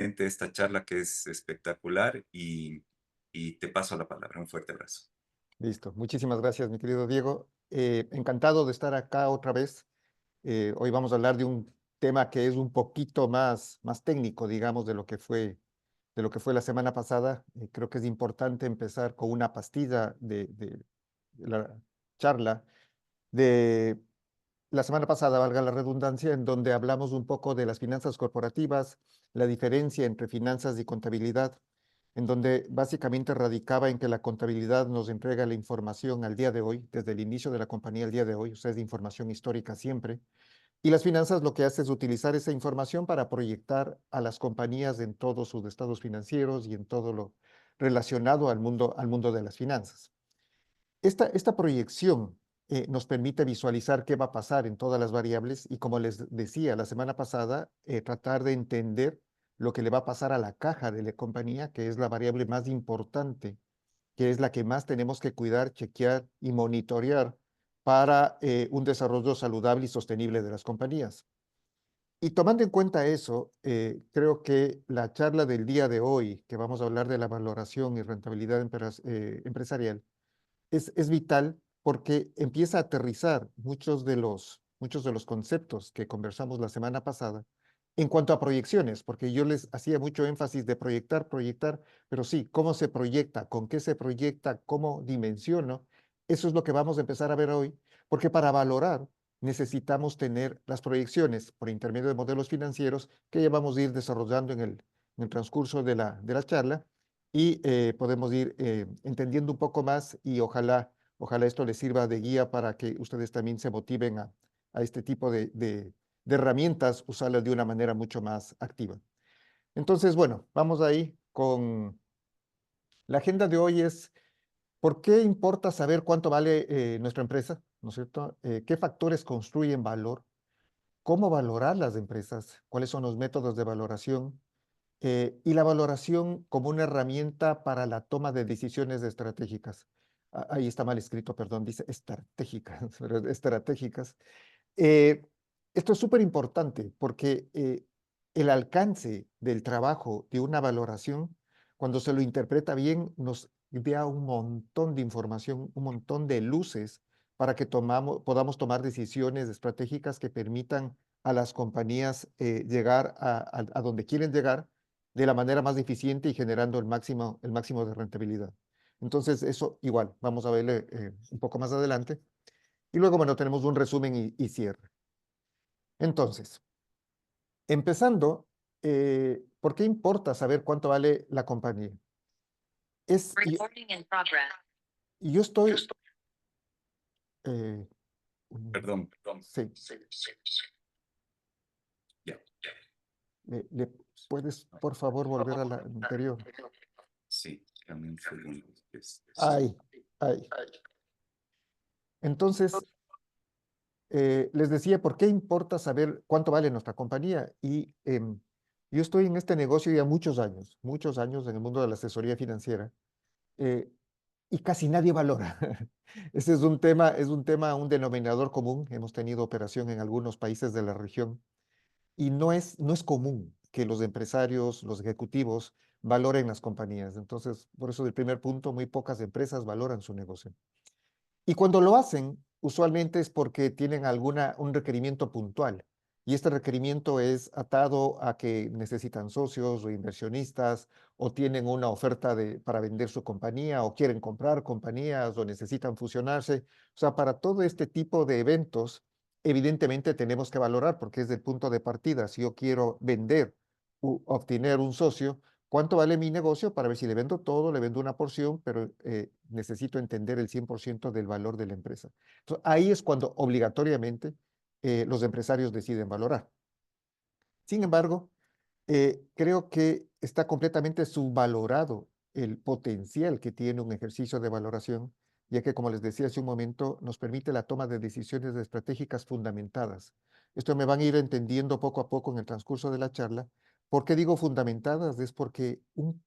esta charla que es espectacular y te paso la palabra. Un fuerte abrazo. Listo. Muchísimas gracias, mi querido Diego. Encantado de estar acá otra vez. Hoy vamos a hablar de un tema que es un poquito más técnico, digamos, de lo que fue la semana pasada. Creo que es importante empezar con una pastilla de la charla de la semana pasada, valga la redundancia, en donde hablamos un poco de las finanzas corporativas, la diferencia entre finanzas y contabilidad, en donde básicamente radicaba en que la contabilidad nos entrega la información al día de hoy, desde el inicio de la compañía al día de hoy, o sea, es de información histórica siempre, y las finanzas lo que hace es utilizar esa información para proyectar a las compañías en todos sus estados financieros y en todo lo relacionado al mundo de las finanzas. Esta proyección nos permite visualizar qué va a pasar en todas las variables y, como les decía la semana pasada, tratar de entender lo que le va a pasar a la caja de la compañía, que es la variable más importante, que es la que más tenemos que cuidar, chequear y monitorear para un desarrollo saludable y sostenible de las compañías. Y tomando en cuenta eso, creo que la charla del día de hoy, que vamos a hablar de la valoración y rentabilidad empresarial, es vital porque empieza a aterrizar muchos de los conceptos que conversamos la semana pasada en cuanto a proyecciones, porque yo les hacía mucho énfasis de proyectar, proyectar, pero sí, cómo se proyecta, con qué se proyecta, cómo dimensiono, eso es lo que vamos a empezar a ver hoy, porque para valorar necesitamos tener las proyecciones por intermedio de modelos financieros que ya vamos a ir desarrollando en el transcurso de la charla y podemos ir entendiendo un poco más y ojalá esto les sirva de guía para que ustedes también se motiven a este tipo de herramientas, usarlas de una manera mucho más activa. Entonces, bueno, vamos ahí con la agenda de hoy es, ¿por qué importa saber cuánto vale nuestra empresa? ¿No es cierto? ¿Qué factores construyen valor? ¿Cómo valorar las empresas? ¿Cuáles son los métodos de valoración? Y la valoración como una herramienta para la toma de decisiones estratégicas. Ahí está mal escrito, perdón, dice estratégicas, pero estratégicas. Eh, Esto es súper importante porque el alcance del trabajo de una valoración, cuando se lo interpreta bien, nos da un montón de información, un montón de luces para que podamos tomar decisiones estratégicas que permitan a las compañías llegar a donde quieren llegar de la manera más eficiente y generando el máximo de rentabilidad. Entonces, eso igual, vamos a verle un poco más adelante. Y luego, bueno, tenemos un resumen y cierre. Entonces, empezando, ¿por qué importa saber cuánto vale la compañía? Es, y, y yo estoy, eh, Perdón, perdón. sí, Ya. ¿le puedes por favor volver a la anterior? Sí, dame un segundo. Ay, ay. Entonces, les decía, ¿por qué importa saber cuánto vale nuestra compañía? Y yo estoy en este negocio ya muchos años en el mundo de la asesoría financiera. eh, y casi nadie valora. Ese es un denominador común. Hemos tenido operación en algunos países de la región y no es común que los empresarios, los ejecutivos valoren las compañías. Entonces, por eso el primer punto, muy pocas empresas valoran su negocio. Y cuando lo hacen, usualmente es porque tienen un requerimiento puntual. Y este requerimiento es atado a que necesitan socios o inversionistas o tienen una oferta para vender su compañía o quieren comprar compañías o necesitan fusionarse. O sea, para todo este tipo de eventos, evidentemente tenemos que valorar porque es el punto de partida. Si yo quiero vender u obtener un socio, ¿cuánto vale mi negocio? Para ver si le vendo todo, le vendo una porción, pero necesito entender el 100% del valor de la empresa. Entonces, ahí es cuando obligatoriamente los empresarios deciden valorar. Sin embargo, creo que está completamente subvalorado el potencial que tiene un ejercicio de valoración, ya que, como les decía hace un momento, nos permite la toma de decisiones estratégicas fundamentadas. Esto me van a ir entendiendo poco a poco en el transcurso de la charla. ¿Por qué digo fundamentadas? Es porque un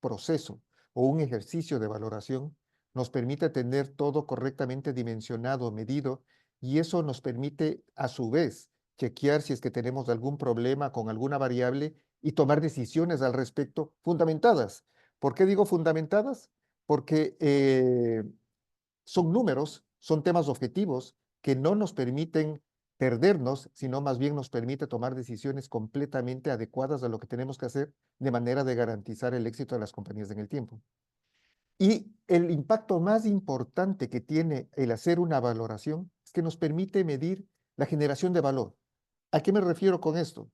proceso o un ejercicio de valoración nos permite tener todo correctamente dimensionado, medido, y eso nos permite, a su vez, chequear si es que tenemos algún problema con alguna variable y tomar decisiones al respecto fundamentadas. ¿Por qué digo fundamentadas? Porque son números, son temas objetivos que no nos permiten perdernos, sino más bien nos permite tomar decisiones completamente adecuadas a lo que tenemos que hacer de manera de garantizar el éxito de las compañías en el tiempo. Y el impacto más importante que tiene el hacer una valoración es que nos permite medir la generación de valor. ¿A qué me refiero con esto?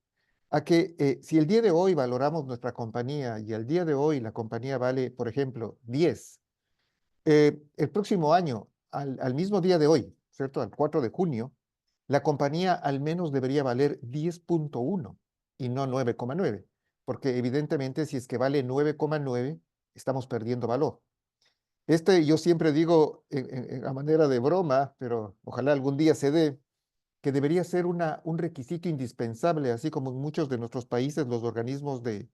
A que si el día de hoy valoramos nuestra compañía y el día de hoy la compañía vale, por ejemplo, 10, el próximo año, al mismo día de hoy, ¿cierto? Al 4 de junio, la compañía al menos debería valer 10,1 y no 9,9, porque evidentemente si es que vale 9,9, estamos perdiendo valor. Yo siempre digo a manera de broma, pero ojalá algún día se dé, que debería ser un requisito indispensable, así como en muchos de nuestros países los organismos de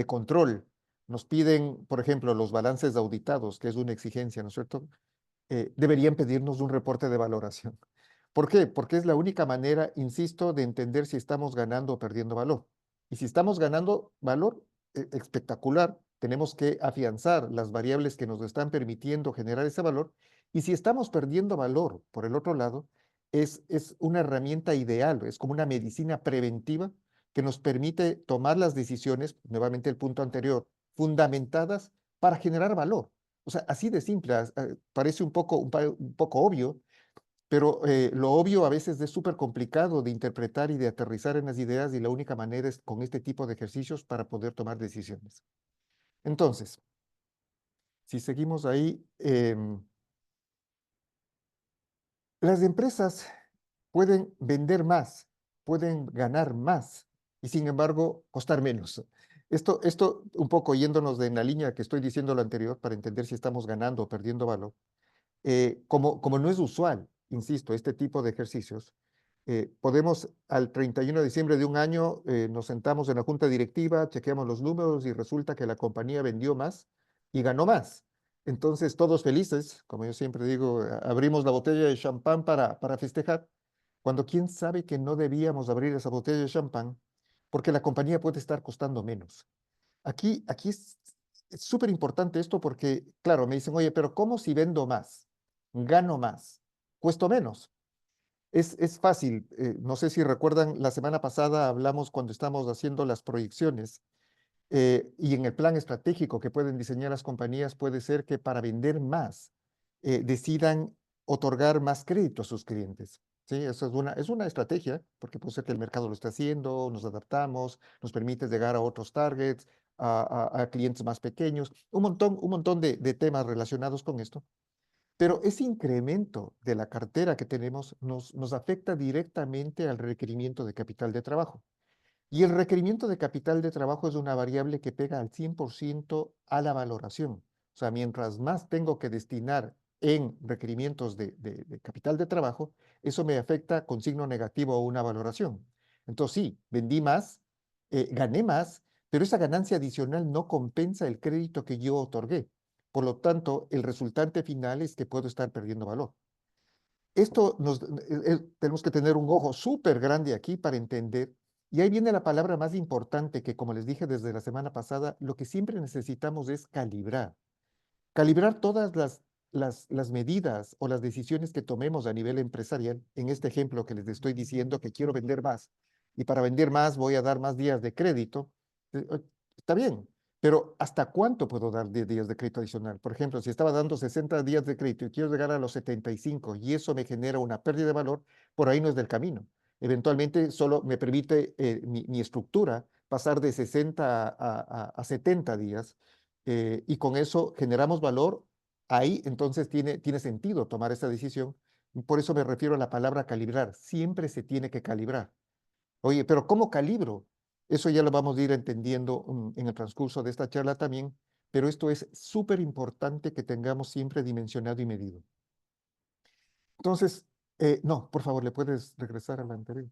control nos piden, por ejemplo, los balances auditados, que es una exigencia, ¿no es cierto? Deberían pedirnos un reporte de valoración. ¿Por qué? Porque es la única manera, insisto, de entender si estamos ganando o perdiendo valor. Y si estamos ganando valor, espectacular, tenemos que afianzar las variables que nos están permitiendo generar ese valor. Y si estamos perdiendo valor, por el otro lado, es una herramienta ideal, es como una medicina preventiva que nos permite tomar las decisiones, nuevamente el punto anterior, fundamentadas para generar valor. O sea, así de simple, parece un poco obvio, pero lo obvio a veces es súper complicado de interpretar y de aterrizar en las ideas y la única manera es con este tipo de ejercicios para poder tomar decisiones. Entonces, si seguimos ahí, las empresas pueden vender más, pueden ganar más y sin embargo costar menos. Esto un poco yéndonos en la línea que estoy diciendo lo anterior para entender si estamos ganando o perdiendo valor. Como no es usual, insisto, este tipo de ejercicios, podemos al 31 de diciembre de un año, nos sentamos en la junta directiva, chequeamos los números y resulta que la compañía vendió más y ganó más. Entonces, todos felices, como yo siempre digo, abrimos la botella de champán para festejar, cuando quién sabe que no debíamos abrir esa botella de champán porque la compañía puede estar costando menos. Aquí es súper importante esto porque, claro, me dicen, oye, pero ¿cómo si vendo más? Gano más, cuesto menos. Es fácil. No sé si recuerdan, la semana pasada hablamos cuando estamos haciendo las proyecciones y en el plan estratégico que pueden diseñar las compañías puede ser que para vender más decidan otorgar más crédito a sus clientes. Sí, eso es una estrategia, porque puede ser que el mercado lo está haciendo, nos adaptamos, nos permite llegar a otros targets, a clientes más pequeños, un montón de temas relacionados con esto. Pero ese incremento de la cartera que tenemos nos afecta directamente al requerimiento de capital de trabajo. Y el requerimiento de capital de trabajo es una variable que pega al 100% a la valoración. O sea, mientras más tengo que destinar en requerimientos de capital de trabajo, eso me afecta con signo negativo a una valoración. Entonces, sí, vendí más, gané más, pero esa ganancia adicional no compensa el crédito que yo otorgué. Por lo tanto, el resultante final es que puedo estar perdiendo valor. Tenemos que tener un ojo súper grande aquí para entender. Y ahí viene la palabra más importante que, como les dije desde la semana pasada, lo que siempre necesitamos es calibrar. Calibrar todas las medidas o las decisiones que tomemos a nivel empresarial. En este ejemplo que les estoy diciendo que quiero vender más y para vender más voy a dar más días de crédito. Está bien, pero ¿hasta cuánto puedo dar de días de crédito adicional? Por ejemplo, si estaba dando 60 días de crédito y quiero llegar a los 75 y eso me genera una pérdida de valor, por ahí no es del camino. Eventualmente solo me permite mi estructura pasar de 60 a 70 días y con eso generamos valor. Ahí entonces tiene sentido tomar esa decisión. Por eso me refiero a la palabra calibrar. Siempre se tiene que calibrar. Oye, pero ¿cómo calibro? Eso ya lo vamos a ir entendiendo en el transcurso de esta charla también, pero esto es súper importante que tengamos siempre dimensionado y medido. Entonces, no, por favor, ¿le puedes regresar a la anterior?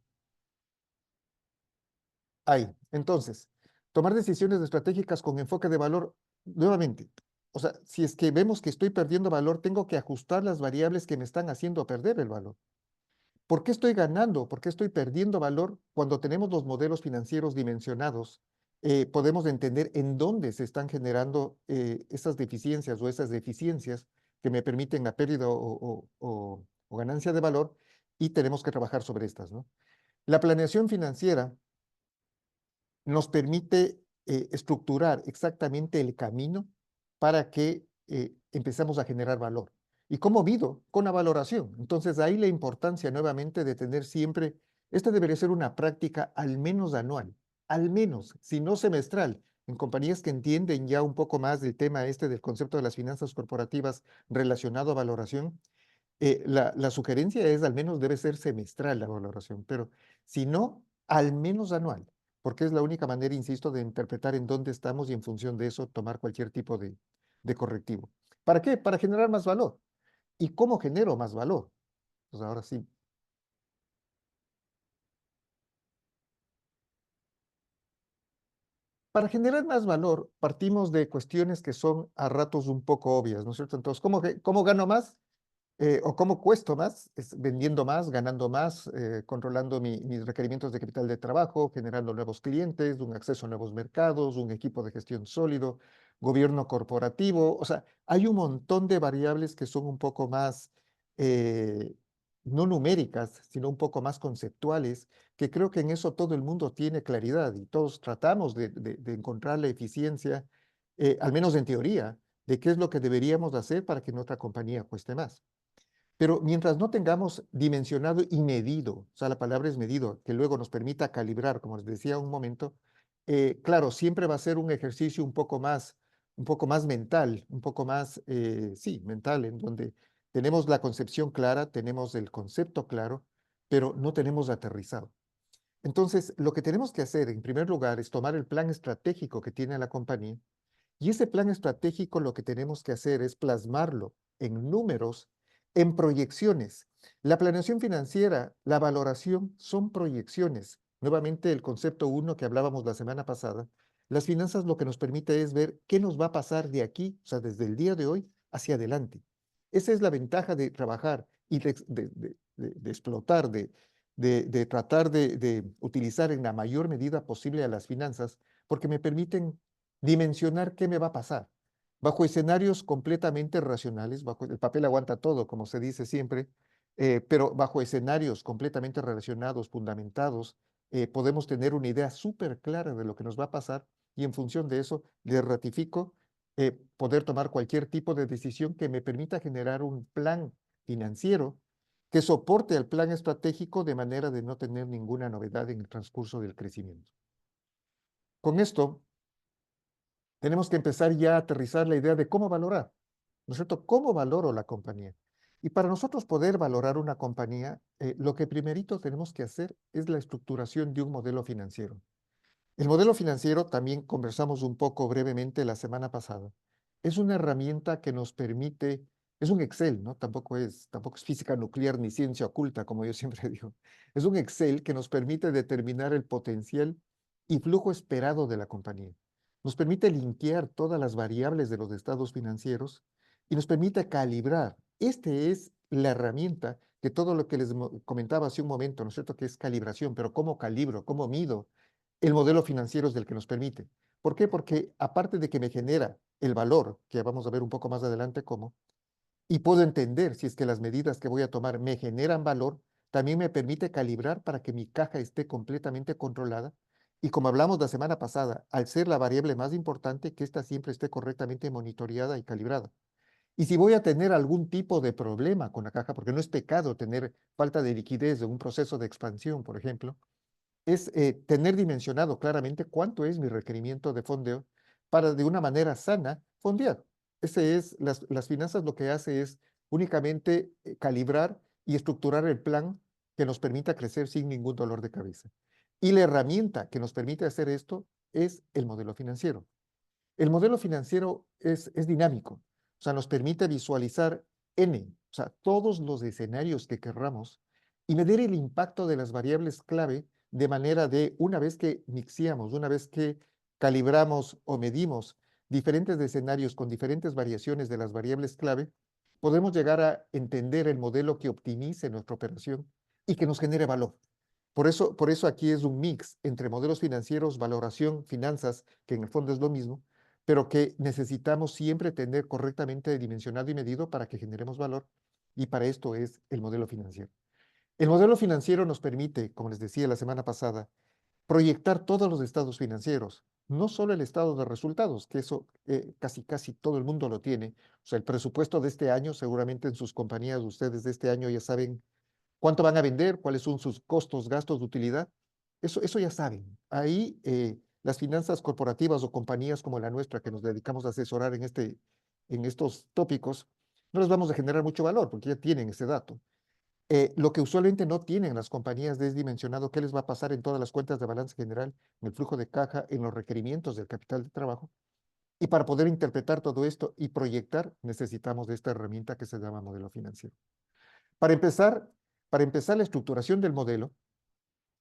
Ahí. Entonces, tomar decisiones estratégicas con enfoque de valor, nuevamente. O sea, si es que vemos que estoy perdiendo valor, tengo que ajustar las variables que me están haciendo perder el valor. ¿Por qué estoy ganando? ¿Por qué estoy perdiendo valor cuando tenemos los modelos financieros dimensionados? podemos entender en dónde se están generando esas deficiencias o esas deficiencias que me permiten la pérdida o ganancia de valor y tenemos que trabajar sobre estas, ¿no? La planeación financiera nos permite estructurar exactamente el camino para que empecemos a generar valor. ¿Y cómo mido? Con la valoración. Entonces, ahí la importancia nuevamente de tener siempre, esta debería ser una práctica al menos anual, al menos, si no semestral, en compañías que entienden ya un poco más del tema este del concepto de las finanzas corporativas relacionado a valoración. La sugerencia es al menos debe ser semestral la valoración, pero si no, al menos anual, porque es la única manera, insisto, de interpretar en dónde estamos y en función de eso tomar cualquier tipo de correctivo. ¿Para qué? Para generar más valor. ¿Y cómo genero más valor? Pues ahora sí. Para generar más valor, partimos de cuestiones que son a ratos un poco obvias, ¿no es cierto? Entonces, ¿cómo gano más? O cómo cuesto más, es vendiendo más, ganando más, controlando mis requerimientos de capital de trabajo, generando nuevos clientes, un acceso a nuevos mercados, un equipo de gestión sólido, gobierno corporativo. O sea, hay un montón de variables que son un poco más, eh, no numéricas, sino un poco más conceptuales, que creo que en eso todo el mundo tiene claridad y todos tratamos de encontrar la eficiencia, al menos en teoría, de qué es lo que deberíamos hacer para que nuestra compañía cueste más. Pero mientras no tengamos dimensionado y medido, o sea, la palabra es medido, que luego nos permita calibrar, como les decía un momento, claro, siempre va a ser un ejercicio un poco más mental, un poco más, sí, mental, en donde tenemos la concepción clara, tenemos el concepto claro, pero no tenemos aterrizado. Entonces, lo que tenemos que hacer, en primer lugar, es tomar el plan estratégico que tiene la compañía y ese plan estratégico lo que tenemos que hacer es plasmarlo en números, en proyecciones. La planeación financiera, la valoración son proyecciones. Nuevamente el concepto uno que hablábamos la semana pasada, las finanzas lo que nos permite es ver qué nos va a pasar de aquí, o sea, desde el día de hoy hacia adelante. Esa es la ventaja de trabajar y de explotar, de tratar de utilizar en la mayor medida posible a las finanzas, porque me permiten dimensionar qué me va a pasar. Bajo escenarios completamente racionales, bajo, el papel aguanta todo, como se dice siempre, pero bajo escenarios completamente relacionados, fundamentados, podemos tener una idea súper clara de lo que nos va a pasar y en función de eso, le ratifico poder tomar cualquier tipo de decisión que me permita generar un plan financiero que soporte al plan estratégico de manera de no tener ninguna novedad en el transcurso del crecimiento. Con esto, tenemos que empezar ya a aterrizar la idea de cómo valorar, ¿no es cierto? ¿Cómo valoro la compañía? Y para nosotros poder valorar una compañía, lo que primerito tenemos que hacer es la estructuración de un modelo financiero. El modelo financiero, también conversamos un poco brevemente la semana pasada, es una herramienta que nos permite, es un Excel, ¿no? Tampoco es física nuclear ni ciencia oculta, como yo siempre digo. Es un Excel que nos permite determinar el potencial y flujo esperado de la compañía. Nos permite linkear todas las variables de los estados financieros y nos permite calibrar. Esta es la herramienta que todo lo que les comentaba hace un momento, ¿no es cierto? Que es calibración, pero ¿cómo calibro? ¿Cómo mido? El modelo financiero es del que nos permite. ¿Por qué? Porque aparte de que me genera el valor, que vamos a ver un poco más adelante cómo, y puedo entender si es que las medidas que voy a tomar me generan valor, también me permite calibrar para que mi caja esté completamente controlada. Y como hablamos la semana pasada, al ser la variable más importante, que ésta siempre esté correctamente monitoreada y calibrada. Y si voy a tener algún tipo de problema con la caja, porque no es pecado tener falta de liquidez de un proceso de expansión, por ejemplo, es tener dimensionado claramente cuánto es mi requerimiento de fondeo para de una manera sana fondear. Ese es, las finanzas lo que hace es únicamente calibrar y estructurar el plan que nos permita crecer sin ningún dolor de cabeza. Y la herramienta que nos permite hacer esto es el modelo financiero. El modelo financiero es dinámico, o sea, nos permite visualizar N, o sea, todos los escenarios que querramos y medir el impacto de las variables clave de manera de, una vez que mixiamos, una vez que calibramos o medimos diferentes escenarios con diferentes variaciones de las variables clave, podemos llegar a entender el modelo que optimice nuestra operación y que nos genere valor. Por eso aquí es un mix entre modelos financieros, valoración, finanzas, que en el fondo es lo mismo, pero que necesitamos siempre tener correctamente dimensionado y medido para que generemos valor. Y para esto es el modelo financiero. El modelo financiero nos permite, como les decía la semana pasada, proyectar todos los estados financieros, no solo el estado de resultados, que eso casi todo el mundo lo tiene. O sea, el presupuesto de este año, seguramente en sus compañías, ustedes de este año ya saben cuánto van a vender, cuáles son sus costos, gastos de utilidad. Eso ya saben. Ahí las finanzas corporativas o compañías como la nuestra, que nos dedicamos a asesorar en estos tópicos, no les vamos a generar mucho valor porque ya tienen ese dato. Lo que usualmente no tienen las compañías es dimensionado qué les va a pasar en todas las cuentas de balance general, en el flujo de caja, en los requerimientos del capital de trabajo. Y para poder interpretar todo esto y proyectar, necesitamos de esta herramienta que se llama modelo financiero. Para empezar, para empezar la estructuración del modelo,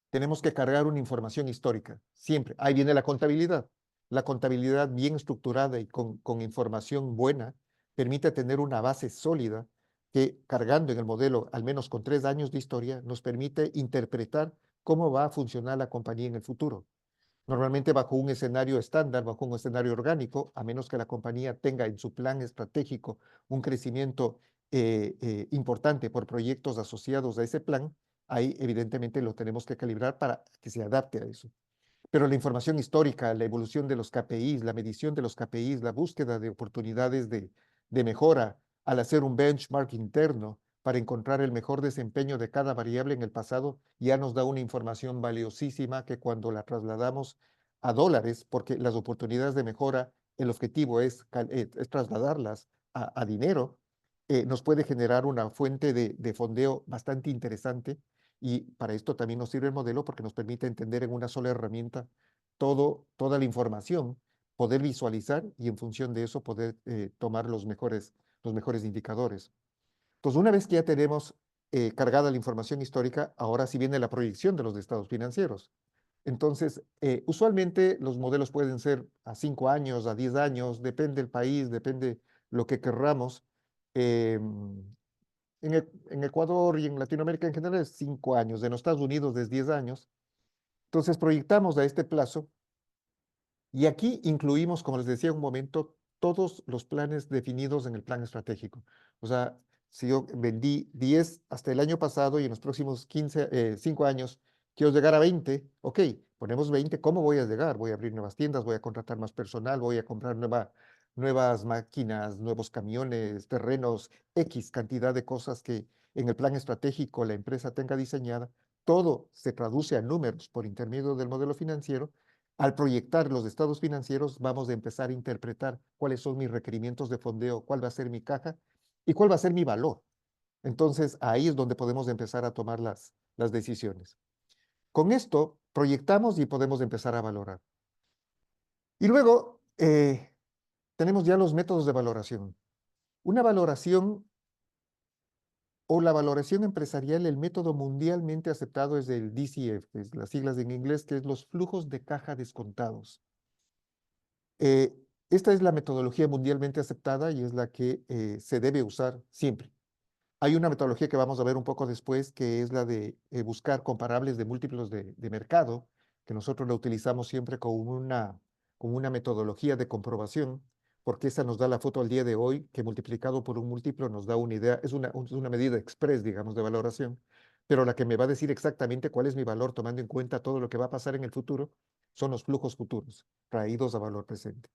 tenemos que cargar una información histórica, siempre. Ahí viene la contabilidad. La contabilidad bien estructurada y con información buena permite tener una base sólida que cargando en el modelo, al menos con 3 años de historia, nos permite interpretar cómo va a funcionar la compañía en el futuro. Normalmente bajo un escenario estándar, bajo un escenario orgánico, a menos que la compañía tenga en su plan estratégico un crecimiento importante por proyectos asociados a ese plan, ahí evidentemente lo tenemos que calibrar para que se adapte a eso. Pero la información histórica, la evolución de los KPIs, la medición de los KPIs, la búsqueda de oportunidades de mejora al hacer un benchmark interno para encontrar el mejor desempeño de cada variable en el pasado, ya nos da una información valiosísima que cuando la trasladamos a dólares, porque las oportunidades de mejora, el objetivo es trasladarlas a dinero, nos puede generar una fuente de fondeo bastante interesante y para esto también nos sirve el modelo porque nos permite entender en una sola herramienta toda la información, poder visualizar y en función de eso poder tomar los mejores indicadores. Entonces, una vez que ya tenemos cargada la información histórica, ahora sí viene la proyección de los estados financieros. Entonces, usualmente los modelos pueden ser a 5 años, a 10 años, depende del país, depende lo que querramos. En Ecuador y en Latinoamérica en general es 5 años, en los Estados Unidos es 10 años. Entonces proyectamos a este plazo y aquí incluimos, como les decía un momento, todos los planes definidos en el plan estratégico. O sea, si yo vendí 10 hasta el año pasado y en los próximos 5 años quiero llegar a 20, ok, ponemos 20, ¿cómo voy a llegar? Voy a abrir nuevas tiendas, voy a contratar más personal, voy a comprar nuevas máquinas, nuevos camiones, terrenos, X cantidad de cosas que en el plan estratégico la empresa tenga diseñada. Todo se traduce a números por intermedio del modelo financiero. Al proyectar los estados financieros, vamos a empezar a interpretar cuáles son mis requerimientos de fondeo, cuál va a ser mi caja y cuál va a ser mi valor. Entonces, ahí es donde podemos empezar a tomar las decisiones. Con esto, proyectamos y podemos empezar a valorar. Y luego, tenemos ya los métodos de valoración. Una valoración o la valoración empresarial, el método mundialmente aceptado es el DCF, que es las siglas en inglés, que es los flujos de caja descontados. Eh, Esta es la metodología mundialmente aceptada y es la que se debe usar siempre. Hay una metodología que vamos a ver un poco después, que es la de buscar comparables de múltiplos de mercado, que nosotros la utilizamos siempre como una metodología de comprobación, porque esa nos da la foto al día de hoy, que multiplicado por un múltiplo nos da una idea, es una medida express, digamos, de valoración, pero la que me va a decir exactamente cuál es mi valor, tomando en cuenta todo lo que va a pasar en el futuro, son los flujos futuros, traídos a valor presente.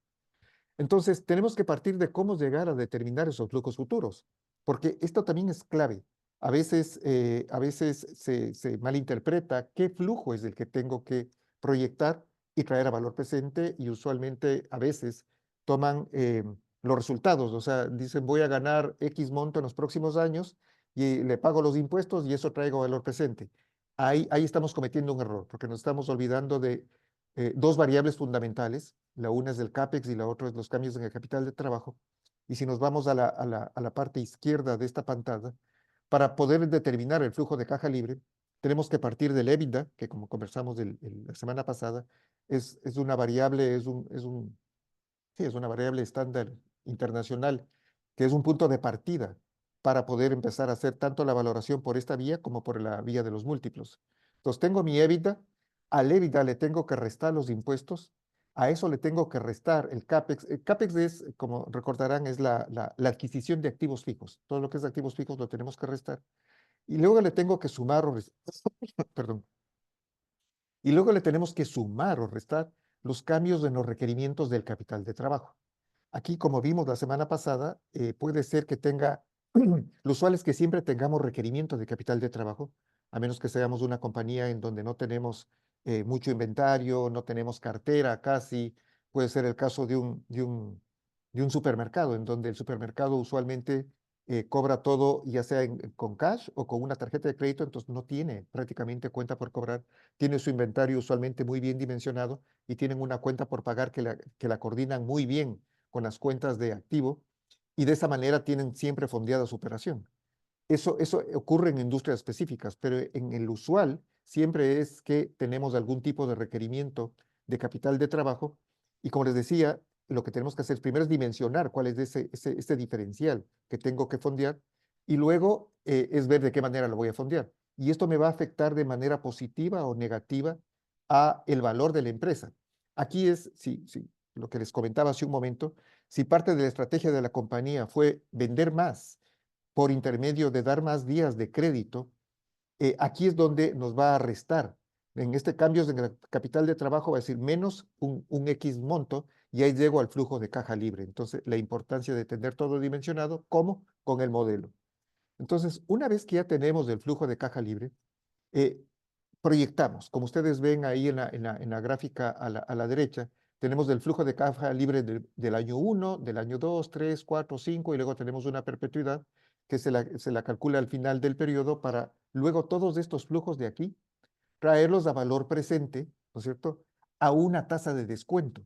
Entonces, tenemos que partir de cómo llegar a determinar esos flujos futuros, porque esto también es clave. A veces se malinterpreta qué flujo es el que tengo que proyectar y traer a valor presente y usualmente a veces toman los resultados, o sea, dicen voy a ganar X monto en los próximos años y le pago los impuestos y eso traigo valor presente. Ahí estamos cometiendo un error, porque nos estamos olvidando de dos variables fundamentales. La una es el CAPEX y la otra es los cambios en el capital de trabajo. Y si nos vamos a la parte izquierda de esta pantalla, para poder determinar el flujo de caja libre, tenemos que partir del EBITDA, que como conversamos la semana pasada, es una variable, sí, es una variable estándar internacional, que es un punto de partida para poder empezar a hacer tanto la valoración por esta vía como por la vía de los múltiplos. Entonces tengo mi EBITDA, al EBITDA le tengo que restar los impuestos, a eso le tengo que restar el CAPEX. El CAPEX es, como recordarán, es la adquisición de activos fijos. Todo lo que es de activos fijos lo tenemos que restar. Y luego le tengo que sumar o perdón. Y luego le tenemos que sumar o restar los cambios en los requerimientos del capital de trabajo. Aquí, como vimos la semana pasada, puede ser que tenga, lo usual es que siempre tengamos requerimientos de capital de trabajo, a menos que seamos una compañía en donde no tenemos mucho inventario, no tenemos cartera casi. Puede ser el caso de un supermercado, en donde el supermercado usualmente cobra todo, ya sea con cash o con una tarjeta de crédito, entonces no tiene prácticamente cuenta por cobrar, tiene su inventario usualmente muy bien dimensionado y tienen una cuenta por pagar que la coordinan muy bien con las cuentas de activo y de esa manera tienen siempre fondeada su operación. Eso ocurre en industrias específicas, pero en el usual siempre es que tenemos algún tipo de requerimiento de capital de trabajo y como les decía, lo que tenemos que hacer primero es dimensionar cuál es ese diferencial que tengo que fondear y luego es ver de qué manera lo voy a fondear. Y esto me va a afectar de manera positiva o negativa a el valor de la empresa. Aquí es, sí, lo que les comentaba hace un momento, si parte de la estrategia de la compañía fue vender más por intermedio de dar más días de crédito, aquí es donde nos va a restar. En este cambio en el capital de trabajo va a decir menos un X monto y ahí llego al flujo de caja libre. Entonces, la importancia de tener todo dimensionado, ¿cómo? Con el modelo. Entonces, una vez que ya tenemos el flujo de caja libre, eh, proyectamos, como ustedes ven ahí en la gráfica a la derecha, tenemos el flujo de caja libre del año 1, del año 2, 3, 4, 5 y luego tenemos una perpetuidad que se la calcula al final del periodo para luego todos estos flujos de aquí traerlos a valor presente, ¿no es cierto?, a una tasa de descuento.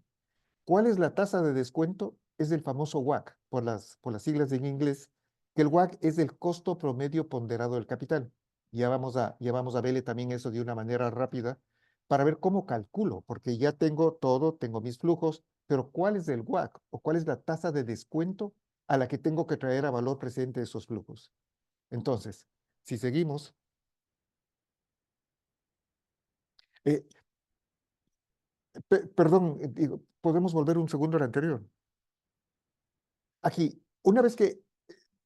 ¿Cuál es la tasa de descuento? Es el famoso WACC, por las siglas en inglés, que el WACC es el costo promedio ponderado del capital. Ya vamos a verle también eso de una manera rápida para ver cómo calculo, porque ya tengo todo, tengo mis flujos, pero ¿cuál es el WACC o cuál es la tasa de descuento a la que tengo que traer a valor presente esos flujos? Entonces, si seguimos, eh, perdón, digo, ¿podemos volver un segundo al anterior? Aquí, una vez que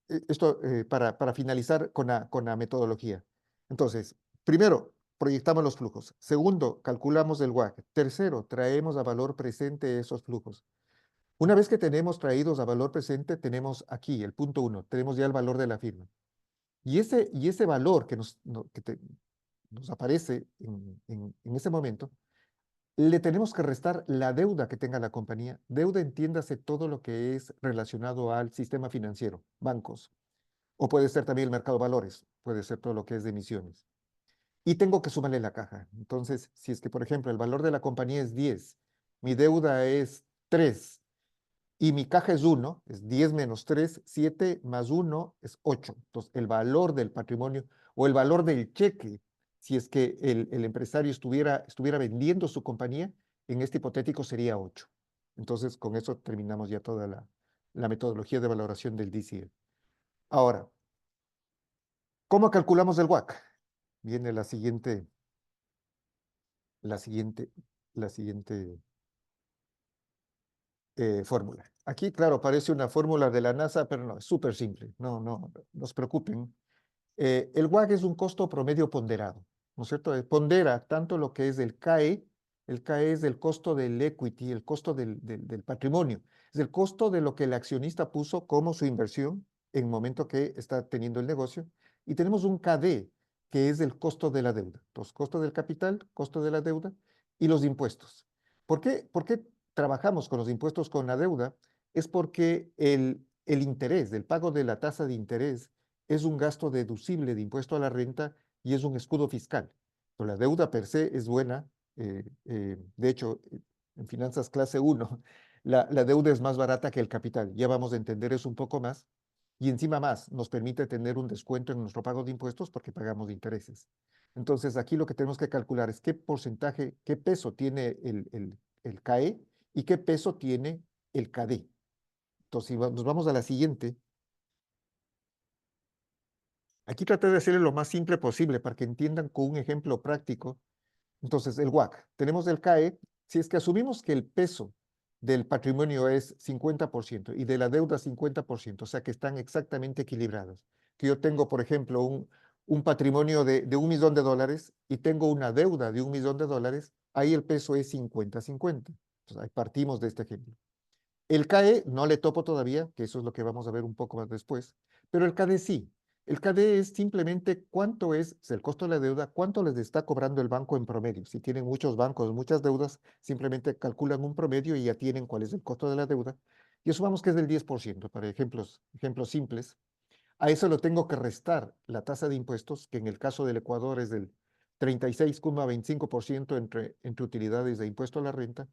esto para finalizar con la metodología. Entonces, primero, proyectamos los flujos. Segundo, calculamos el WACC. Tercero, traemos a valor presente esos flujos. Una vez que tenemos traídos a valor presente, tenemos aquí el punto 1, tenemos ya el valor de la firma. Y ese valor que nos aparece en ese momento, le tenemos que restar la deuda que tenga la compañía. Deuda, entiéndase todo lo que es relacionado al sistema financiero, bancos, o puede ser también el mercado de valores, puede ser todo lo que es de emisiones. Y tengo que sumarle la caja. Entonces, si es que, por ejemplo, el valor de la compañía es 10, mi deuda es 3 y mi caja es 1, es 10 menos 3, 7 más 1 es 8. Entonces, el valor del patrimonio o el valor del cheque, si es que el empresario estuviera vendiendo su compañía, en este hipotético sería 8. Entonces, con eso terminamos ya toda la metodología de valoración del DCF. Ahora, ¿cómo calculamos el WACC? Viene la siguiente, la siguiente fórmula. Aquí, claro, parece una fórmula de la NASA, pero no, es súper simple. No se preocupen. El WACC es un costo promedio ponderado, ¿no es cierto? Pondera tanto lo que es el CAE es el costo del equity, el costo del patrimonio, es el costo de lo que el accionista puso como su inversión en el momento que está teniendo el negocio, y tenemos un KD, que es el costo de la deuda, los costos del capital, costo de la deuda y los impuestos. ¿Por qué trabajamos con los impuestos con la deuda? Es porque el interés, el pago de la tasa de interés, es un gasto deducible de impuesto a la renta y es un escudo fiscal. Pero la deuda per se es buena. De hecho, en finanzas clase 1, la deuda es más barata que el capital. Ya vamos a entender eso un poco más. Y encima más, nos permite tener un descuento en nuestro pago de impuestos porque pagamos intereses. Entonces, aquí lo que tenemos que calcular es qué porcentaje, qué peso tiene el CAE y qué peso tiene el KD. Entonces, si nos vamos a la siguiente, Aquí traté de hacerle lo más simple posible para que entiendan con un ejemplo práctico. Entonces, el WAC, tenemos el CAE, si es que asumimos que el peso del patrimonio es 50% y de la deuda 50%, o sea que están exactamente equilibrados. Que yo tengo, por ejemplo, un patrimonio de $1.000.000 y tengo una deuda de $1.000.000, ahí el peso es 50-50. Entonces, ahí partimos de este ejemplo. El CAE no le topo todavía, que eso es lo que vamos a ver un poco más después, pero el CADE sí. El CADE es simplemente cuánto es el costo de la deuda, cuánto les está cobrando el banco en promedio. Si tienen muchos bancos, muchas deudas, simplemente calculan un promedio y ya tienen cuál es el costo de la deuda. Y asumamos que es del 10%, para ejemplos simples. A eso lo tengo que restar la tasa de impuestos, que en el caso del Ecuador es del 36,25% entre utilidades de impuesto a la renta,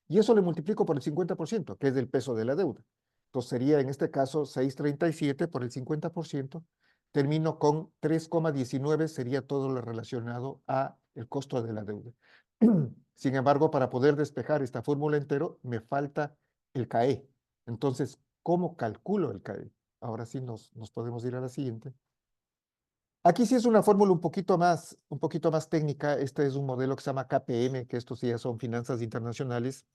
y eso le multiplico por el 50%, que es el peso de la deuda. Entonces sería en este caso 6,37 por el 50%. Termino con 3,19, sería todo lo relacionado a el costo de la deuda. Sin embargo, para poder despejar esta fórmula entero, me falta el CAE. Entonces, ¿cómo calculo el CAE? Ahora sí nos podemos ir a la siguiente. Aquí sí es una fórmula un poquito más técnica. Este es un modelo que se llama KPM, que estos sí ya son finanzas internacionales,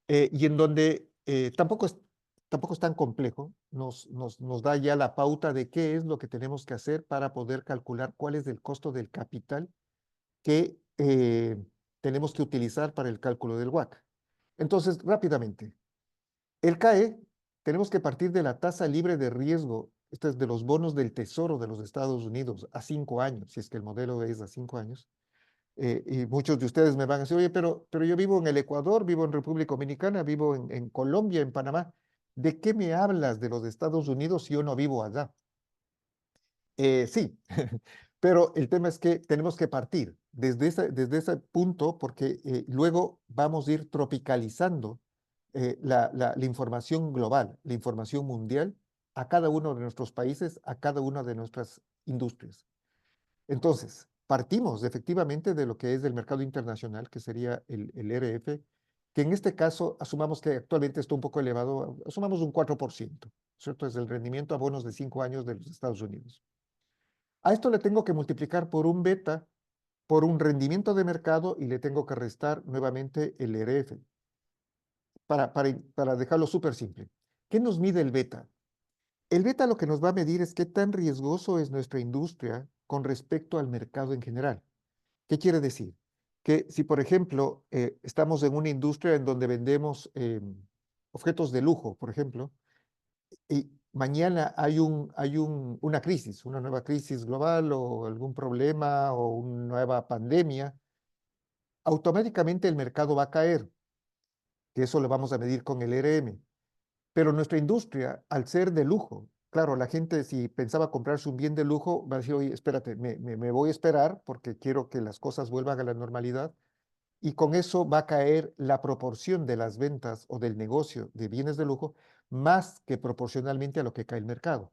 y en donde tampoco es tan complejo, nos da ya la pauta de qué es lo que tenemos que hacer para poder calcular cuál es el costo del capital que tenemos que utilizar para el cálculo del WACC. Entonces, rápidamente, el CAE, tenemos que partir de la tasa libre de riesgo, esto es de los bonos del Tesoro de los Estados Unidos a 5 años, si es que el modelo es a 5 años. Y muchos de ustedes me van a decir, oye, pero yo vivo en el Ecuador, vivo en República Dominicana, vivo en Colombia, en Panamá. ¿De qué me hablas de los Estados Unidos si yo no vivo allá? Sí, pero el tema es que tenemos que partir desde ese punto porque luego vamos a ir tropicalizando la información global, la información mundial a cada uno de nuestros países, a cada una de nuestras industrias. Entonces, partimos efectivamente de lo que es el mercado internacional, que sería el RF, que en este caso asumamos que actualmente está un poco elevado, asumamos un 4%, ¿cierto? Es el rendimiento a bonos de 5 años de los Estados Unidos. A esto le tengo que multiplicar por un beta, por un rendimiento de mercado y le tengo que restar nuevamente el RF, para dejarlo súper simple. ¿Qué nos mide el beta? El beta lo que nos va a medir es qué tan riesgoso es nuestra industria con respecto al mercado en general. ¿Qué quiere decir? Que si, por ejemplo, estamos en una industria en donde vendemos objetos de lujo, por ejemplo, y mañana una crisis, una nueva crisis global o algún problema o una nueva pandemia, automáticamente el mercado va a caer, que eso lo vamos a medir con el RM. Pero nuestra industria, al ser de lujo, claro, la gente si pensaba comprarse un bien de lujo, va a decir, oye, espérate, me voy a esperar porque quiero que las cosas vuelvan a la normalidad. Y con eso va a caer la proporción de las ventas o del negocio de bienes de lujo más que proporcionalmente a lo que cae el mercado.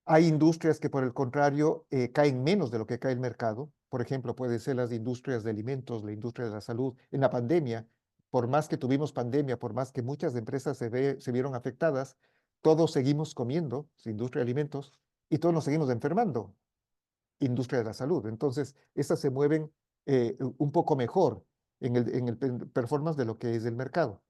Hay industrias que, por el contrario, caen menos de lo que cae el mercado. Por ejemplo, puede ser las industrias de alimentos, la industria de la salud. En la pandemia, por más que tuvimos pandemia, por más que muchas empresas se vieron afectadas, todos seguimos comiendo, industria de alimentos, y todos nos seguimos enfermando, industria de la salud. Entonces, estas se mueven un poco mejor en el performance de lo que es el mercado.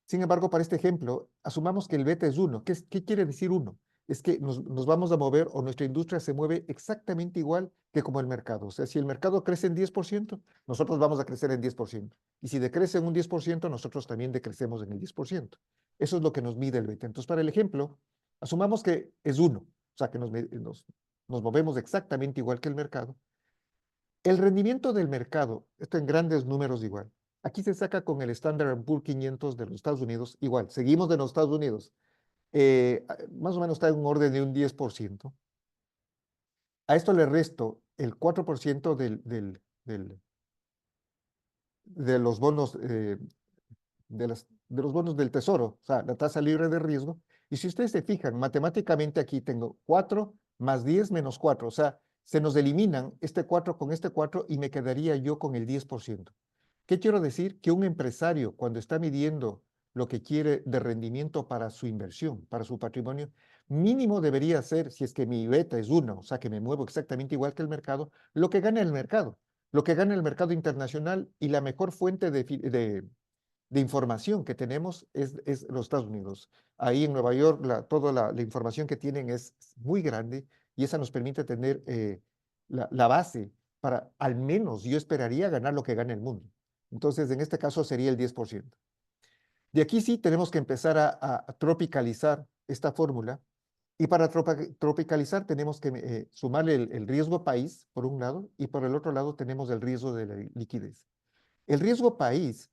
Sin embargo, para este ejemplo, asumamos que el beta es 1. ¿Qué quiere decir 1? Es que nos vamos a mover o nuestra industria se mueve exactamente igual que como el mercado. O sea, si el mercado crece en 10%, nosotros vamos a crecer en 10%. Y si decrece en un 10%, nosotros también decrecemos en el 10%. Eso es lo que nos mide el beta. Entonces, para el ejemplo, asumamos que es 1, o sea, que nos movemos exactamente igual que el mercado. El rendimiento del mercado, esto en grandes números igual. Aquí se saca con el Standard Poor's 500 de los Estados Unidos, igual, seguimos de los Estados Unidos. Más o menos está en un orden de un 10%. A esto le resto el 4% de los bonos, de los bonos del tesoro, o sea, la tasa libre de riesgo. Y si ustedes se fijan, matemáticamente aquí tengo 4 más 10 menos 4, o sea, se nos eliminan este 4 con este 4 y me quedaría yo con el 10%. ¿Qué quiero decir? Que un empresario cuando está midiendo lo que quiere de rendimiento para su inversión, para su patrimonio, mínimo debería ser, si es que mi beta es 1, o sea que me muevo exactamente igual que el mercado, lo que gana el mercado, lo que gana el mercado internacional, y la mejor fuente de información que tenemos es los Estados Unidos. Ahí en Nueva York, toda la información que tienen es muy grande, y esa nos permite tener la base para, al menos yo esperaría, ganar lo que gana el mundo. Entonces, en este caso sería el 10%. De aquí sí tenemos que empezar a tropicalizar esta fórmula, y para tropicalizar tenemos que sumarle el riesgo país, por un lado, y por el otro lado tenemos el riesgo de la liquidez. El riesgo país,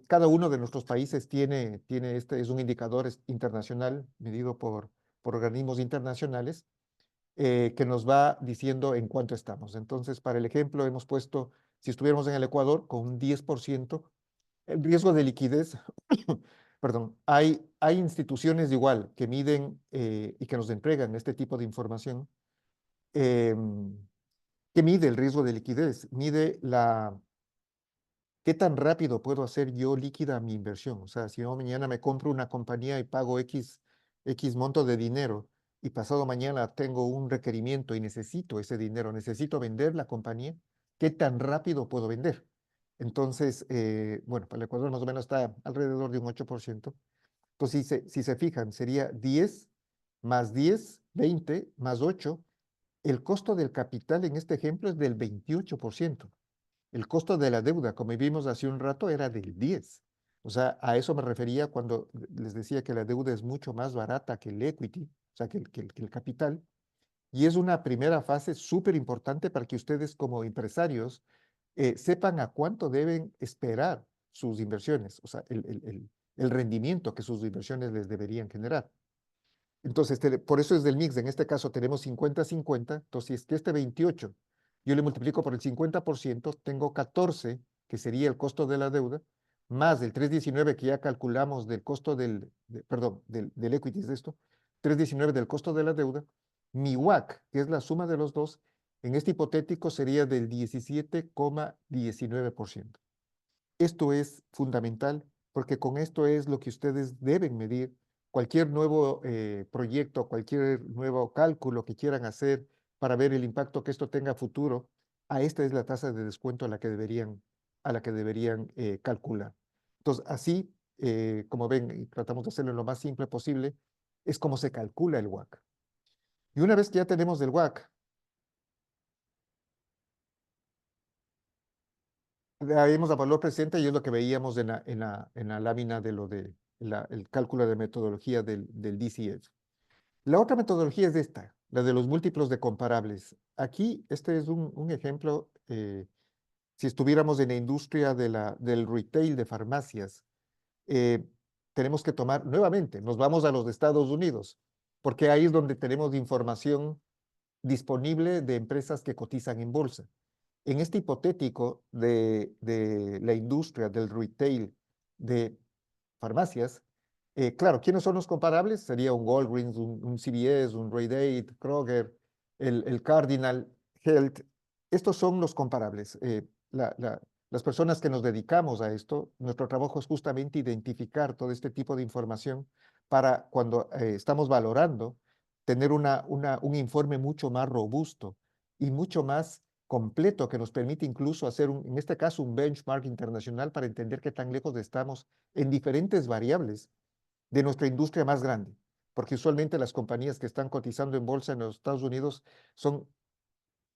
cada uno de nuestros países es un indicador internacional medido por organismos internacionales, que nos va diciendo en cuánto estamos. Entonces, para el ejemplo, hemos puesto, si estuviéramos en el Ecuador con un 10%, el riesgo de liquidez, perdón, hay instituciones igual que miden y que nos entregan este tipo de información, em, que mide el riesgo de liquidez, mide qué tan rápido puedo hacer yo líquida mi inversión. O sea, si yo mañana me compro una compañía y pago X monto de dinero, y pasado mañana tengo un requerimiento y necesito ese dinero, necesito vender la compañía, ¿qué tan rápido puedo vender? Entonces, bueno, para el Ecuador más o menos está alrededor de un 8%. Entonces, si se fijan, sería 10 más 10, 20 más 8. El costo del capital en este ejemplo es del 28%. El costo de la deuda, como vimos hace un rato, era del 10. O sea, a eso me refería cuando les decía que la deuda es mucho más barata que el equity, o sea, que el capital. Y es una primera fase súper importante para que ustedes como empresarios sepan a cuánto deben esperar sus inversiones, o sea, el rendimiento que sus inversiones les deberían generar. Entonces, por eso es del mix. En este caso tenemos 50-50. Entonces, si es que este 28 yo le multiplico por el 50%, tengo 14, que sería el costo de la deuda, más el 3,19 que ya calculamos del costo perdón, del equity es esto, 3,19 del costo de la deuda. Mi WACC, que es la suma de los dos, en este hipotético sería del 17,19%. Esto es fundamental, porque con esto es lo que ustedes deben medir. Cualquier nuevo proyecto, cualquier nuevo cálculo que quieran hacer para ver el impacto que esto tenga a futuro, a esta es la tasa de descuento a la que deberían calcular. Entonces, así, como ven, y tratamos de hacerlo lo más simple posible, es como se calcula el WACC. Y una vez que ya tenemos el WACC, vemos a valor presente, y es lo que veíamos en la lámina de el cálculo de metodología del DCF. La otra metodología es esta, la de los múltiplos de comparables. Aquí, este es un ejemplo, si estuviéramos en la industria del retail de farmacias, eh, tenemos que tomar nuevamente, nos vamos a los Estados Unidos, porque ahí es donde tenemos información disponible de empresas que cotizan en bolsa. En este hipotético de la industria del retail de farmacias, claro, ¿quiénes son los comparables? Sería un Walgreens, un CVS, un Rite Aid, Kroger, el Cardinal Health. Estos son los comparables. Las personas que nos dedicamos a esto, nuestro trabajo es justamente identificar todo este tipo de información para cuando estamos valorando, tener un informe mucho más robusto y mucho más completo, que nos permite incluso hacer, en este caso, un benchmark internacional para entender qué tan lejos estamos en diferentes variables de nuestra industria más grande, porque usualmente las compañías que están cotizando en bolsa en los Estados Unidos son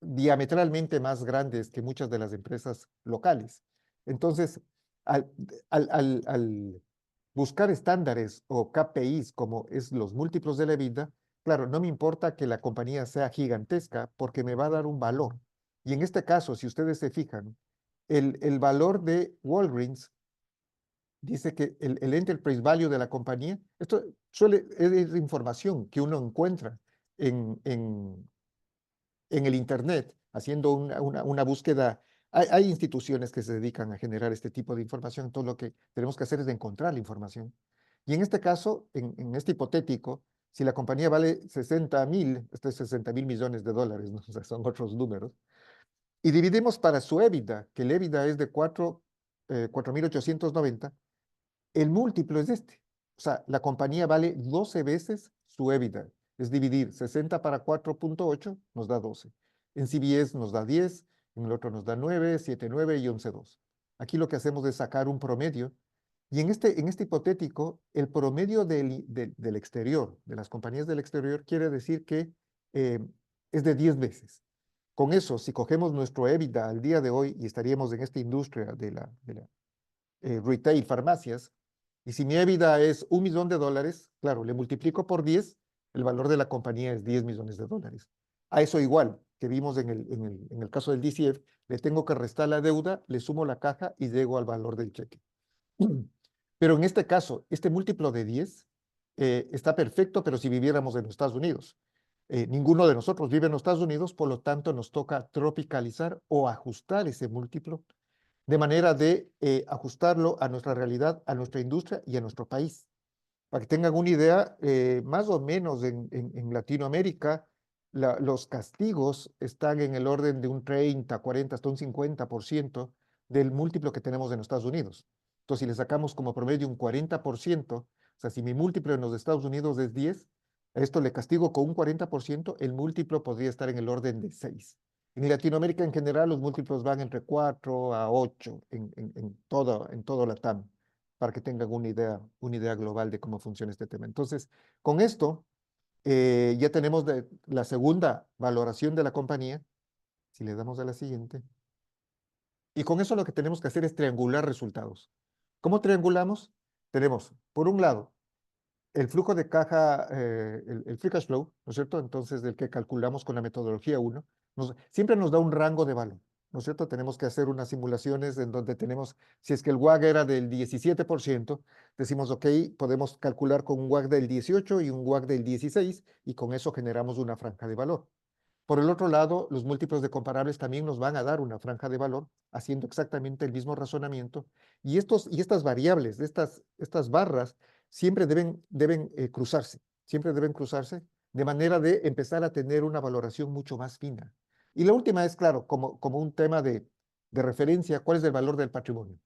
diametralmente más grandes que muchas de las empresas locales. Entonces, al, al buscar estándares o KPIs como es los múltiplos de la EBITDA, claro, no me importa que la compañía sea gigantesca porque me va a dar un valor. Y en este caso, si ustedes se fijan, el valor de Walgreens dice que el enterprise value de la compañía, esto es información que uno encuentra en el Internet, haciendo una búsqueda. Hay instituciones que se dedican a generar este tipo de información. Todo lo que tenemos que hacer es encontrar la información. Y en este caso, en este hipotético, si la compañía vale 60,000, esto es 60,000 millones de dólares, ¿no? O sea, son otros números, y dividimos para su EBITDA, que el EBITDA es de 4,890, El múltiplo es este. O sea, la compañía vale 12 veces su EBITDA. Es dividir 60 para 4.8 nos da 12. En CBS nos da 10, en el otro nos da 9, 7, 9 y 11,2. Aquí lo que hacemos es sacar un promedio. Y en este hipotético, el promedio del exterior, de las compañías del exterior, quiere decir que eh, es de 10 veces. Con eso, si cogemos nuestro EBITDA al día de hoy y estaríamos en esta industria de la retail, farmacias, y si mi EBITDA es $1 millón, claro, le multiplico por 10, el valor de la compañía es 10 millones de dólares. A eso igual que vimos en el caso del DCF, le tengo que restar la deuda, le sumo la caja y llego al valor del cheque. Pero en este caso, este múltiplo de 10 está perfecto, pero si viviéramos en los Estados Unidos. Ninguno de nosotros vive en los Estados Unidos, por lo tanto nos toca tropicalizar o ajustar ese múltiplo de manera de ajustarlo a nuestra realidad, a nuestra industria y a nuestro país. Para que tengan una idea, más o menos en Latinoamérica, los castigos están en el orden de un 30, 40, hasta un 50% del múltiplo que tenemos en los Estados Unidos. Entonces, si le sacamos como promedio un 40%, o sea, si mi múltiplo en los Estados Unidos es 10, a esto le castigo con un 40%, el múltiplo podría estar en el orden de 6. En Latinoamérica en general, los múltiplos van entre 4 a 8 en todo Latam, para que tengan una idea global de cómo funciona este tema. Entonces, con esto ya tenemos la segunda valoración de la compañía, si le damos a la siguiente, y con eso lo que tenemos que hacer es triangular resultados. ¿Cómo triangulamos? Tenemos, por un lado, el flujo de caja, el free cash flow, ¿no es cierto? Entonces, del que calculamos con la metodología 1, siempre nos da un rango de valor, ¿no es cierto? Tenemos que hacer unas simulaciones en donde tenemos, si es que el WACC era del 17%, decimos, ok, podemos calcular con un WACC del 18 y un WACC del 16, y con eso generamos una franja de valor. Por el otro lado, los múltiplos de comparables también nos van a dar una franja de valor, haciendo exactamente el mismo razonamiento. Y estas variables, estas barras, siempre deben cruzarse, de manera de empezar a tener una valoración mucho más fina. Y la última es, claro, como un tema de referencia, ¿cuál es el valor del patrimonio?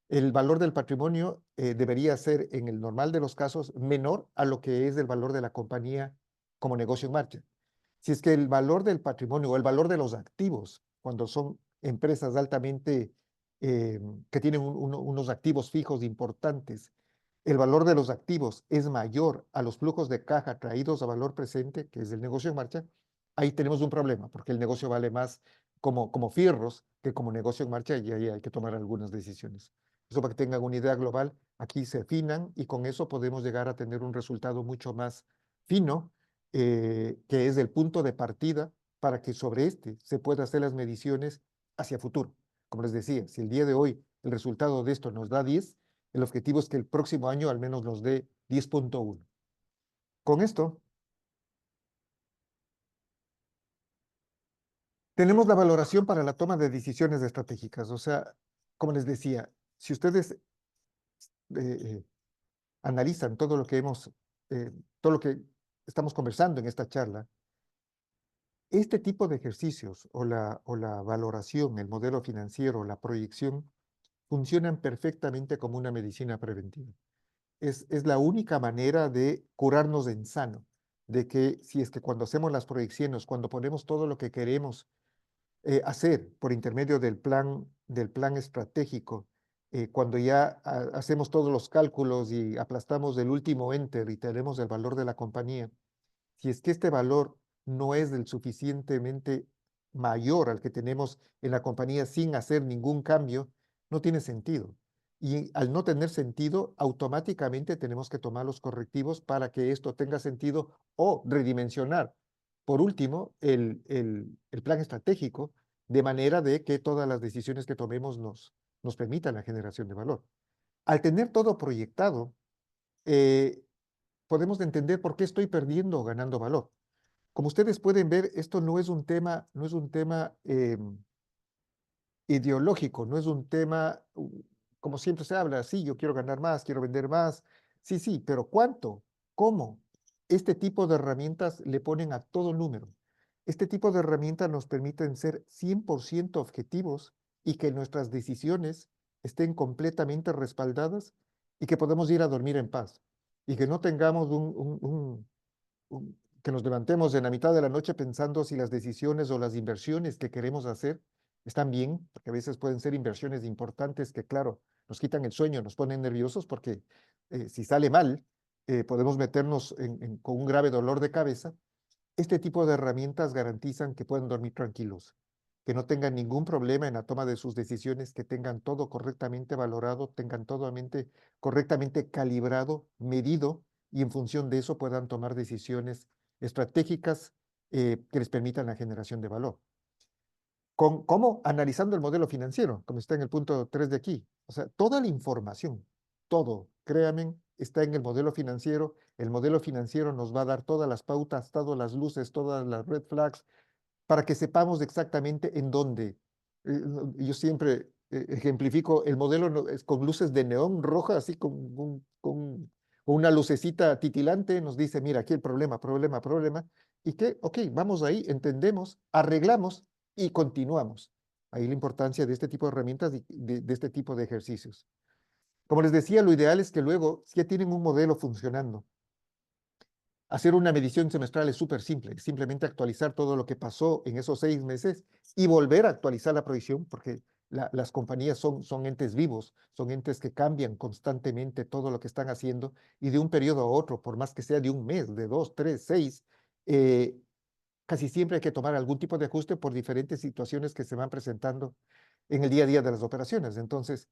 El valor del patrimonio debería ser, en el normal de los casos, menor a lo que es el valor de la compañía como negocio en marcha. Si es que el valor del patrimonio o el valor de los activos, cuando son empresas altamente eh, que tienen unos activos fijos importantes, el valor de los activos es mayor a los flujos de caja traídos a valor presente, que es el negocio en marcha, ahí tenemos un problema, porque el negocio vale más como fierros que como negocio en marcha, y ahí hay que tomar algunas decisiones. Eso para que tengan una idea global, aquí se afinan y con eso podemos llegar a tener un resultado mucho más fino, que es el punto de partida para que sobre este se pueda hacer las mediciones hacia futuro. Como les decía, si el día de hoy el resultado de esto nos da 10, el objetivo es que el próximo año al menos nos dé 10,1. Con esto, tenemos la valoración para la toma de decisiones estratégicas. O sea, como les decía, si ustedes eh, analizan todo lo que estamos conversando en esta charla, este tipo de ejercicios o la valoración, el modelo financiero, la proyección, funcionan perfectamente como una medicina preventiva. Es la única manera de curarnos en sano, de que si es que cuando hacemos las proyecciones, cuando ponemos todo lo que queremos hacer por intermedio del plan estratégico, cuando ya hacemos todos los cálculos y aplastamos el último enter y tenemos el valor de la compañía, si es que este valor no es del suficientemente mayor al que tenemos en la compañía sin hacer ningún cambio, no tiene sentido. Y al no tener sentido, automáticamente tenemos que tomar los correctivos para que esto tenga sentido o redimensionar. Por último, el plan estratégico, de manera de que todas las decisiones que tomemos nos permitan la generación de valor. Al tener todo proyectado, eh, podemos entender por qué estoy perdiendo o ganando valor. Como ustedes pueden ver, esto no es un tema ideológico, no es un tema, como siempre se habla, sí, yo quiero ganar más, quiero vender más, sí, sí, pero ¿cuánto? ¿Cómo? Este tipo de herramientas le ponen a todo número. Este tipo de herramientas nos permiten ser 100% objetivos y que nuestras decisiones estén completamente respaldadas y que podemos ir a dormir en paz y que no tengamos que nos levantemos en la mitad de la noche pensando si las decisiones o las inversiones que queremos hacer están bien, porque a veces pueden ser inversiones importantes que, claro, nos quitan el sueño, nos ponen nerviosos porque si sale mal, podemos meternos con un grave dolor de cabeza. Este tipo de herramientas garantizan que puedan dormir tranquilos, que no tengan ningún problema en la toma de sus decisiones, que tengan todo correctamente valorado, tengan todo correctamente calibrado, medido, y en función de eso puedan tomar decisiones estratégicas que les permitan la generación de valor. ¿Cómo? Analizando el modelo financiero, como está en el punto 3 de aquí. O sea, toda la información, todo, créanme, está en el modelo financiero. El modelo financiero nos va a dar todas las pautas, todas las luces, todas las red flags, para que sepamos exactamente en dónde. Yo siempre ejemplifico el modelo es con luces de neón roja, así con una lucecita titilante, nos dice, mira, aquí el problema, problema, problema, y que, ok, vamos ahí, entendemos, arreglamos y continuamos. Ahí la importancia de este tipo de herramientas, de este tipo de ejercicios. Como les decía, lo ideal es que luego, si ya tienen un modelo funcionando, hacer una medición semestral es súper simple, simplemente actualizar todo lo que pasó en esos 6 meses y volver a actualizar la proyección, porque las compañías son entes vivos, son entes que cambian constantemente todo lo que están haciendo y de un periodo a otro, por más que sea de un mes, de 2, 3, 6, eh, casi siempre hay que tomar algún tipo de ajuste por diferentes situaciones que se van presentando en el día a día de las operaciones. Entonces,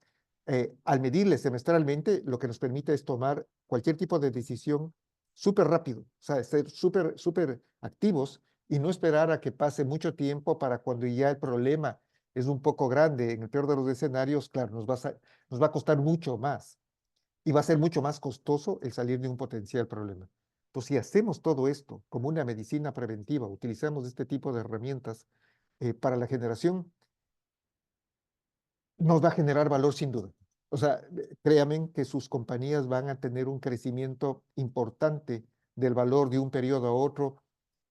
al medirle semestralmente, lo que nos permite es tomar cualquier tipo de decisión súper rápido, o sea, ser súper activos y no esperar a que pase mucho tiempo para cuando ya el problema es un poco grande, en el peor de los escenarios, claro, nos va a costar mucho más y va a ser mucho más costoso el salir de un potencial problema. Entonces, si hacemos todo esto como una medicina preventiva, utilizamos este tipo de herramientas para la generación, nos va a generar valor sin duda. O sea, créanme que sus compañías van a tener un crecimiento importante del valor de un periodo a otro,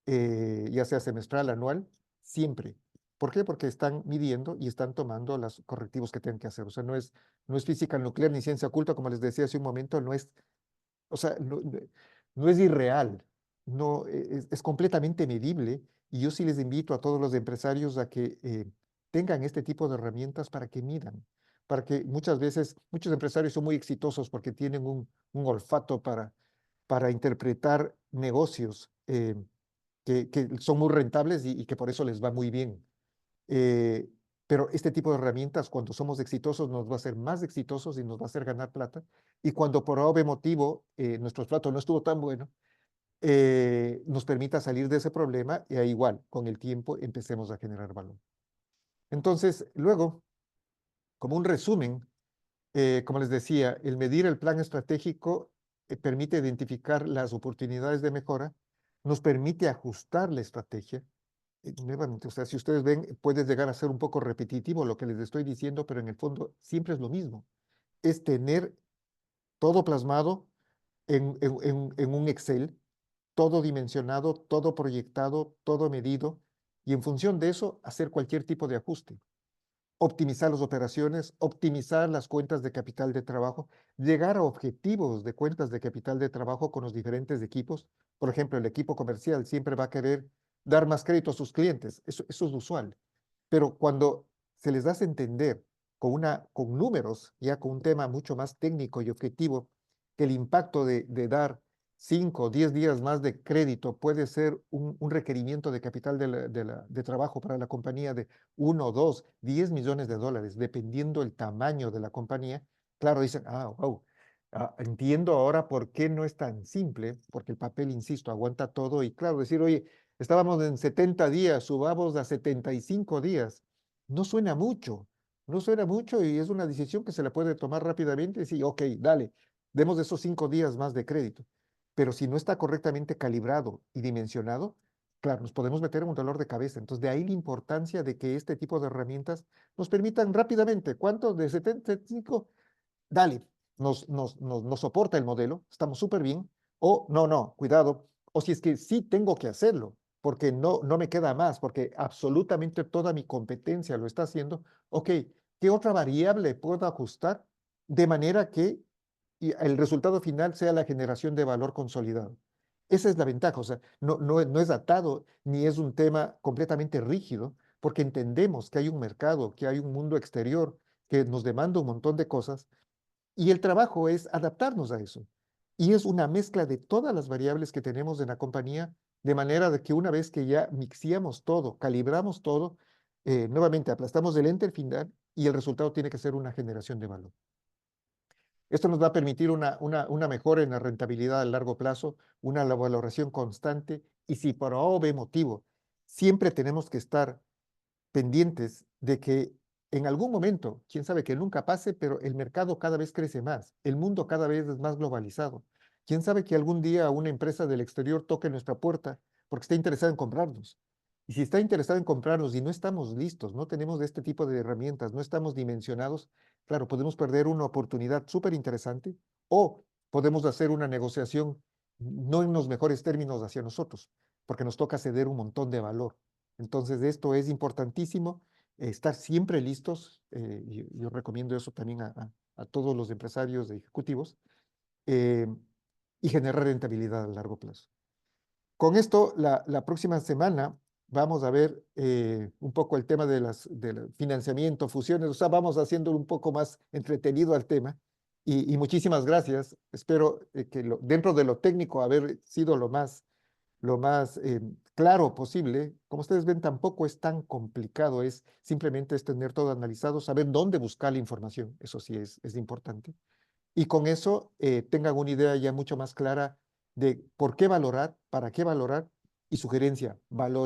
ya sea semestral, anual, siempre. ¿Por qué? Porque están midiendo y están tomando los correctivos que tienen que hacer. O sea, no es física nuclear ni ciencia oculta, como les decía hace un momento, no es, o sea, no es irreal, no, es completamente medible. Y yo sí les invito a todos los empresarios a que tengan este tipo de herramientas para que midan, para que muchas veces, muchos empresarios son muy exitosos porque tienen un olfato para interpretar negocios que son muy rentables y que por eso les va muy bien. Eh, pero este tipo de herramientas, cuando somos exitosos, nos va a hacer más exitosos y nos va a hacer ganar plata. Y cuando por obvio motivo nuestro trato no estuvo tan bueno, nos permita salir de ese problema y ahí igual, con el tiempo, empecemos a generar valor. Entonces, luego, como un resumen, como les decía, el medir el plan estratégico permite identificar las oportunidades de mejora, nos permite ajustar la estrategia. Nuevamente, o sea, si ustedes ven, puede llegar a ser un poco repetitivo lo que les estoy diciendo, pero en el fondo siempre es lo mismo. Es tener todo plasmado en un Excel, todo dimensionado, todo proyectado, todo medido, y en función de eso, hacer cualquier tipo de ajuste, optimizar las operaciones, optimizar las cuentas de capital de trabajo, llegar a objetivos de cuentas de capital de trabajo con los diferentes equipos. Por ejemplo, el equipo comercial siempre va a querer dar más crédito a sus clientes, eso es usual. Pero cuando se les hace entender con números, ya con un tema mucho más técnico y objetivo, que el impacto de dar 5 o 10 días más de crédito puede ser un requerimiento de capital de trabajo para la compañía de 1, 2, 10 millones de dólares, dependiendo el tamaño de la compañía, claro, dicen, wow, entiendo ahora por qué no es tan simple, porque el papel, insisto, aguanta todo y claro, decir, oye, estábamos en 70 días, subamos a 75 días, no suena mucho, no suena mucho y es una decisión que se la puede tomar rápidamente y decir, ok, dale, demos esos 5 días más de crédito. Pero si no está correctamente calibrado y dimensionado, claro, nos podemos meter en un dolor de cabeza. Entonces, de ahí la importancia de que este tipo de herramientas nos permitan rápidamente, ¿cuánto? De 75, dale, nos soporta el modelo, estamos súper bien, o no, cuidado, o si es que sí tengo que hacerlo, porque no me queda más, porque absolutamente toda mi competencia lo está haciendo, ok, ¿qué otra variable puedo ajustar de manera que y el resultado final sea la generación de valor consolidado. Esa es la ventaja, o sea, no es atado ni es un tema completamente rígido, porque entendemos que hay un mercado, que hay un mundo exterior que nos demanda un montón de cosas y el trabajo es adaptarnos a eso. Y es una mezcla de todas las variables que tenemos en la compañía, de manera de que una vez que ya mixiamos todo, calibramos todo, nuevamente aplastamos el enter final y el resultado tiene que ser una generación de valor. Esto nos va a permitir una mejora en la rentabilidad a largo plazo, una valoración constante y si por A o B motivo siempre tenemos que estar pendientes de que en algún momento, quién sabe que nunca pase, pero el mercado cada vez crece más, el mundo cada vez es más globalizado. Quién sabe que algún día una empresa del exterior toque nuestra puerta porque está interesada en comprarnos. Y si está interesada en comprarnos y no estamos listos, no tenemos este tipo de herramientas, no estamos dimensionados, claro, podemos perder una oportunidad súper interesante o podemos hacer una negociación no en los mejores términos hacia nosotros, porque nos toca ceder un montón de valor. Entonces, esto es importantísimo, estar siempre listos. Yo recomiendo eso también a todos los empresarios y ejecutivos eh, y generar rentabilidad a largo plazo. Con esto, la próxima semana vamos a ver un poco el tema del financiamiento, fusiones, o sea, vamos haciendo un poco más entretenido al tema. Y muchísimas gracias. Espero que dentro de lo técnico haber sido lo más claro posible. Como ustedes ven, tampoco es tan complicado, es simplemente es tener todo analizado, saber dónde buscar la información, eso sí es importante. Y con eso tengan una idea ya mucho más clara de por qué valorar, para qué valorar y sugerencia, valores.